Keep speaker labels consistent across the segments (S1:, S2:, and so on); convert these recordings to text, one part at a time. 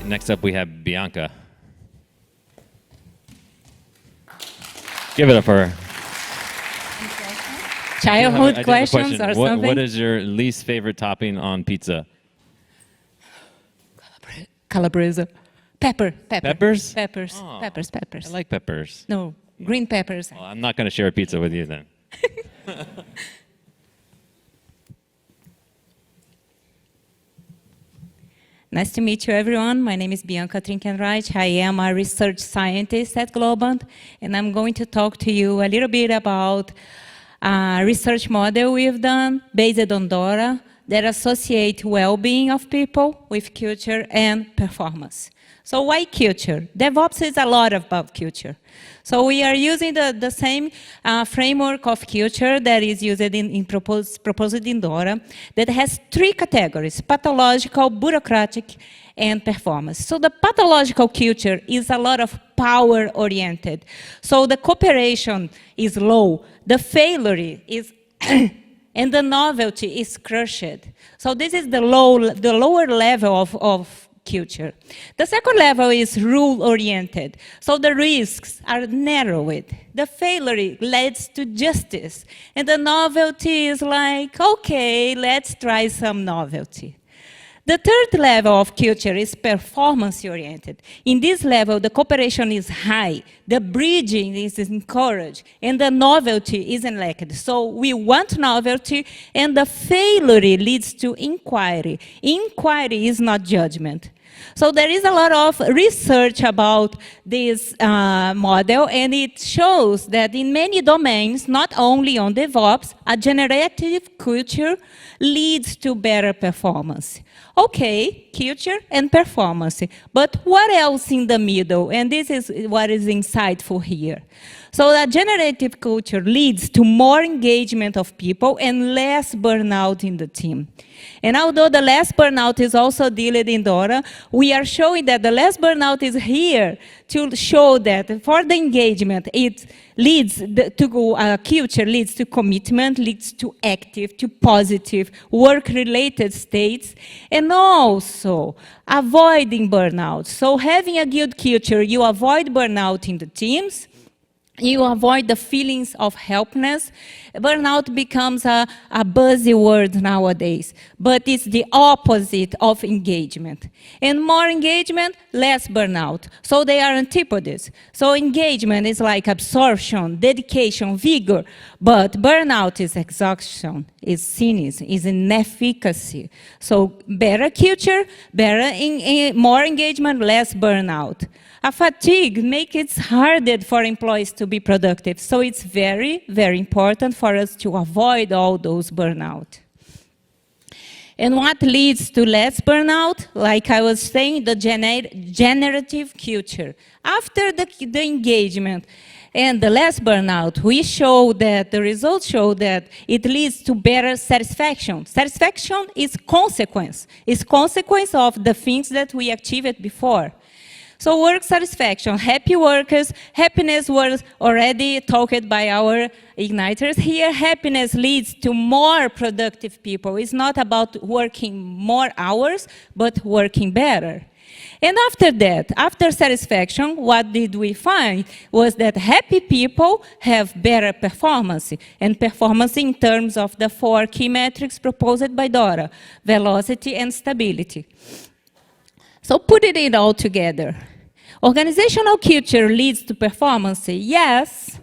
S1: next up we have Bianca. Give it up for her.
S2: Childhood questions or something?
S1: What is your least favorite topping on pizza?
S2: Calabresa. Pepper.
S1: Peppers?
S2: Peppers.
S1: Oh,
S2: Peppers.
S1: I like peppers.
S2: No, green peppers.
S1: Well, I'm not going to share a pizza with you then.
S2: Nice to meet you, everyone. My name is Bianca Trinkenreich. I am a research scientist at Globant, and I'm going to talk to you a little bit about a research model we've done based on DORA that associate well-being of people with culture and performance. So why culture? DevOps is a lot about culture. So we are using the same framework of culture that is used proposed in DORA that has three categories: pathological, bureaucratic, and performance. So the pathological culture is a lot of power-oriented. So the cooperation is low, the failure is and the novelty is crushed. So this is the lower level of culture. The second level is rule-oriented. So the risks are narrowed. The failure leads to justice. And the novelty is like, okay, let's try some novelty. The third level of culture is performance-oriented. In this level, the cooperation is high, the bridging is encouraged, and the novelty is lacked. So we want novelty, and the failure leads to inquiry. Inquiry is not judgment. So there is a lot of research about this model, and it shows that in many domains, not only on DevOps, a generative culture leads to better performance. Okay, culture and performance, but what else in the middle? And this is what is insightful here. So a generative culture leads to more engagement of people and less burnout in the team. And although the less burnout is also dealt in DORA, we are showing that the less burnout is here to show that for the engagement, it leads to culture leads to commitment, leads to active, to positive, work-related states, and also avoiding burnout. So having a good culture, you avoid burnout in the teams, you avoid the feelings of helplessness. Burnout becomes a buzzy word nowadays, but it's the opposite of engagement. And more engagement, less burnout. So they are antipodes. So engagement is like absorption, dedication, vigor, but burnout is exhaustion, is cynicism, is inefficacy. So better culture, more engagement, less burnout. A fatigue makes it harder for employees to be productive. So it's very, very important for us to avoid all those burnout. And what leads to less burnout? Like I was saying, the generative culture. After the engagement and the less burnout, we show that the results show that it leads to better satisfaction. Satisfaction is consequence. It's consequence of the things that we achieved before. So work satisfaction, happy workers, happiness was already talked by our igniters here. Happiness leads to more productive people. It's not about working more hours, but working better. And after that, after satisfaction, what did we find was that happy people have better performance, and performance in terms of the 4 key metrics proposed by DORA: velocity and stability. So putting it all together, organizational culture leads to performance? Yes,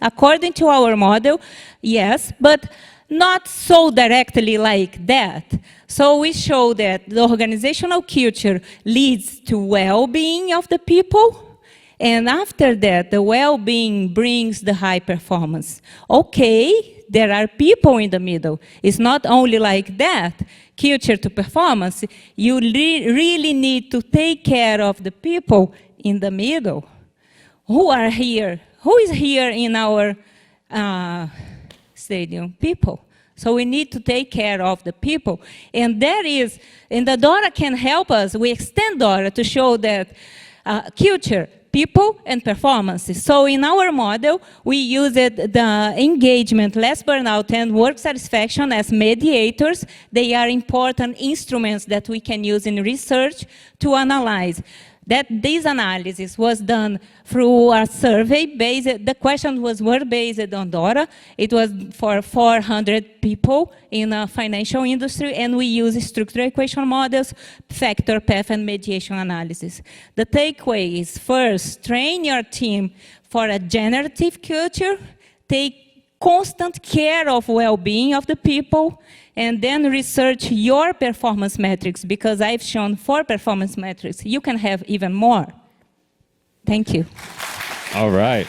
S2: according to our model, yes, but not so directly like that. So we show that the organizational culture leads to well-being of the people, and after that, the well-being brings the high performance. Okay, there are people in the middle. It's not only like that. Culture to performance, you really need to take care of the people in the middle. Who are here? Who is here in our stadium? People. So we need to take care of the people. And the DORA can help us. We extend DORA to show that culture, people and performances. So in our model, we used the engagement, less burnout, and work satisfaction as mediators. They are important instruments that we can use in research to analyze. This analysis was done through a survey based, the questions were based on data. It was for 400 people in the financial industry, and we use structural equation models, factor, path, and mediation analysis. The takeaway is, first, train your team for a generative culture, take constant care of well-being of the people, and then research your performance metrics, because I've shown 4 performance metrics. You can have even more. Thank you.
S1: All right.